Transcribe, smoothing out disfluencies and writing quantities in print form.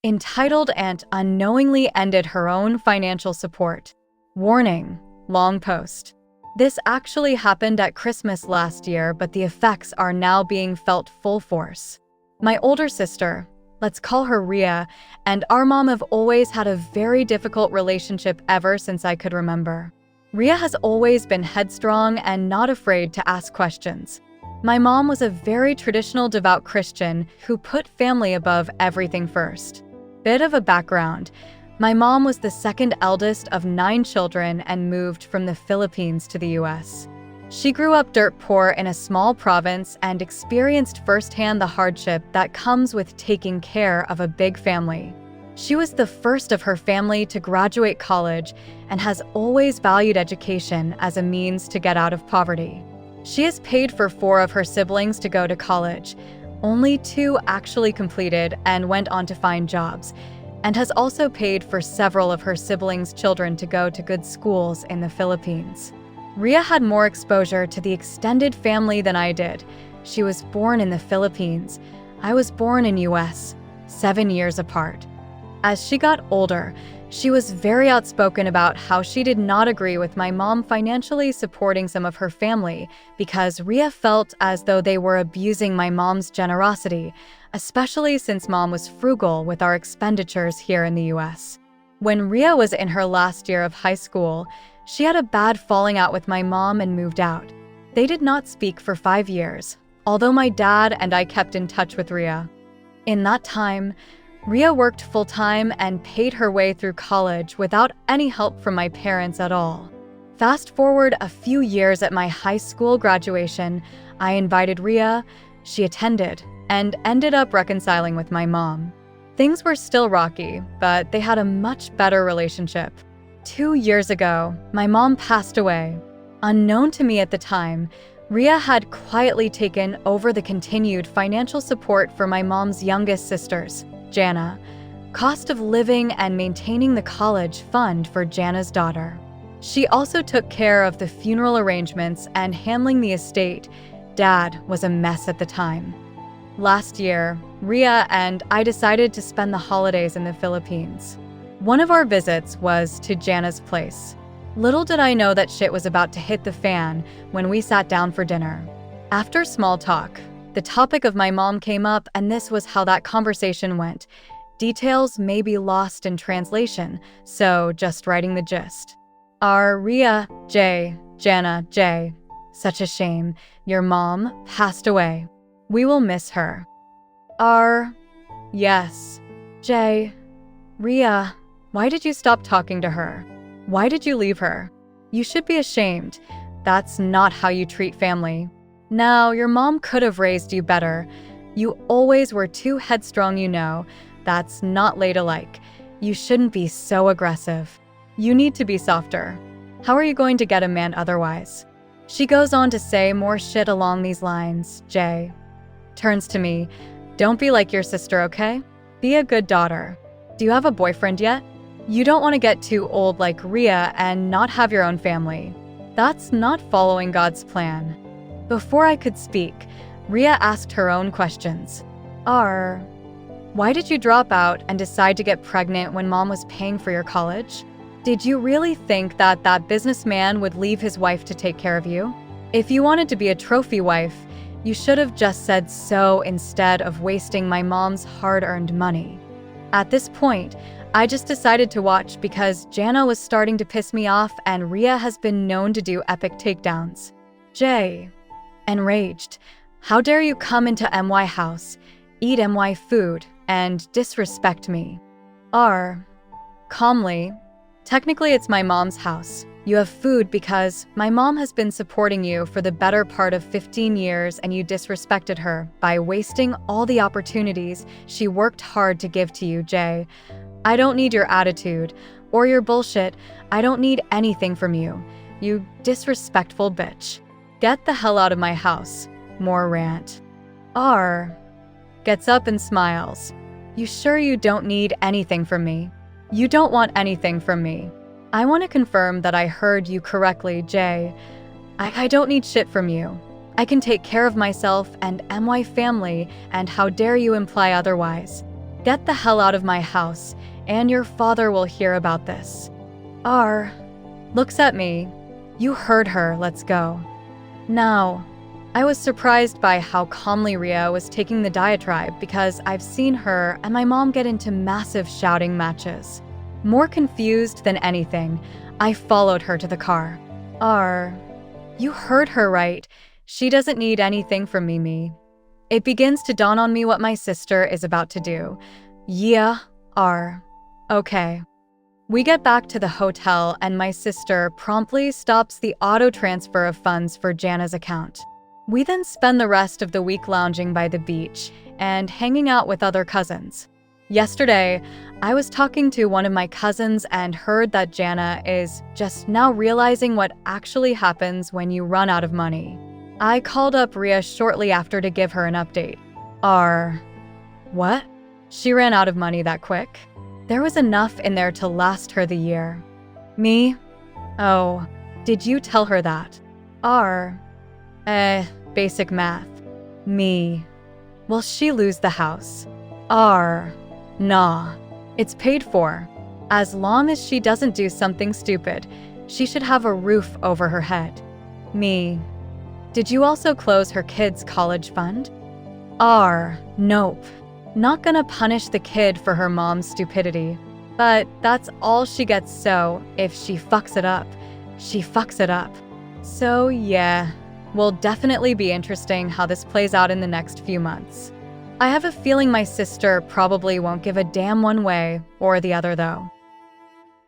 entitled and unknowingly ended her own financial support. Warning, long post. This actually happened at Christmas last year, but the effects are now being felt full force. My older sister, let's call her Ria, and our mom have always had a very difficult relationship ever since I could remember. Ria has always been headstrong and not afraid to ask questions. My mom was a very traditional devout Christian who put family above everything first. Bit of a background. My mom was the second eldest of 9 children and moved from the Philippines to the US. She grew up dirt poor in a small province and experienced firsthand the hardship that comes with taking care of a big family. She was the first of her family to graduate college and has always valued education as a means to get out of poverty. She has paid for 4 of her siblings to go to college. Only 2 actually completed and went on to find jobs, and has also paid for several of her siblings' children to go to good schools in the Philippines. Ria had more exposure to the extended family than I did. She was born in the Philippines. I was born in US, 7 years apart. As she got older, she was very outspoken about how she did not agree with my mom financially supporting some of her family because Ria felt as though they were abusing my mom's generosity, especially since mom was frugal with our expenditures here in the US. When Ria was in her last year of high school, she had a bad falling out with my mom and moved out. They did not speak for 5 years, although my dad and I kept in touch with Ria. In that time, Ria worked full-time and paid her way through college without any help from my parents at all. Fast forward a few years at my high school graduation, I invited Ria, she attended, and ended up reconciling with my mom. Things were still rocky, but they had a much better relationship. 2 years ago, my mom passed away. Unknown to me at the time, Ria had quietly taken over the continued financial support for my mom's youngest sisters, Jana, cost of living and maintaining the college fund for Jana's daughter. She also took care of the funeral arrangements and handling the estate. Dad was a mess at the time. Last year, Ria and I decided to spend the holidays in the Philippines. One of our visits was to Jana's place. Little did I know that shit was about to hit the fan when we sat down for dinner. After small talk, the topic of my mom came up, and this was how that conversation went. Details may be lost in translation, so just writing the gist. Ria J, Jana J. Such a shame. Your mom passed away. We will miss her. Yes. J. Ria, why did you stop talking to her? Why did you leave her? You should be ashamed. That's not how you treat family. Now, your mom could have raised you better. You always were too headstrong, you know. That's not ladylike. You shouldn't be so aggressive. You need to be softer. How are you going to get a man otherwise? She goes on to say more shit along these lines. Jay turns to me. Don't be like your sister, okay? Be a good daughter. Do you have a boyfriend yet? You don't want to get too old like Ria and not have your own family. That's not following God's plan. Before I could speak, Ria asked her own questions. Why did you drop out and decide to get pregnant when mom was paying for your college? Did you really think that that businessman would leave his wife to take care of you? If you wanted to be a trophy wife, you should have just said so instead of wasting my mom's hard-earned money. At this point, I just decided to watch because Jana was starting to piss me off and Ria has been known to do epic takedowns. Jay, enraged, how dare you come into MY house, eat MY food, and disrespect me? Calmly, technically it's my mom's house. You have food because my mom has been supporting you for the better part of 15 years and you disrespected her by wasting all the opportunities she worked hard to give to you, Jay. I don't need your attitude or your bullshit. I don't need anything from you. You disrespectful bitch. Get the hell out of my house. More rant. Gets up and smiles. You sure you don't need anything from me? You don't want anything from me. I want to confirm that I heard you correctly, Jay. I don't need shit from you. I can take care of myself and my family, and how dare you imply otherwise? Get the hell out of my house, and your father will hear about this. R looks at me. You heard her, let's go. Now, I was surprised by how calmly Ria was taking the diatribe because I've seen her and my mom get into massive shouting matches. More confused than anything, I followed her to the car. R, you heard her right. She doesn't need anything from me. It begins to dawn on me what my sister is about to do. Yeah, R. Okay. We get back to the hotel and my sister promptly stops the auto transfer of funds for Jana's account. We then spend the rest of the week lounging by the beach and hanging out with other cousins. Yesterday, I was talking to one of my cousins and heard that Jana is just now realizing what actually happens when you run out of money. I called up Ria shortly after to give her an update. What? She ran out of money that quick? There was enough in there to last her the year. Me? Oh, did you tell her that? Basic math. Me. Will she lose the house? Nah. It's paid for. As long as she doesn't do something stupid, she should have a roof over her head. Me. Did you also close her kid's college fund? Nope. Not gonna punish the kid for her mom's stupidity. But that's all she gets, so if she fucks it up, she fucks it up. So yeah, will definitely be interesting how this plays out in the next few months. I have a feeling my sister probably won't give a damn one way or the other though.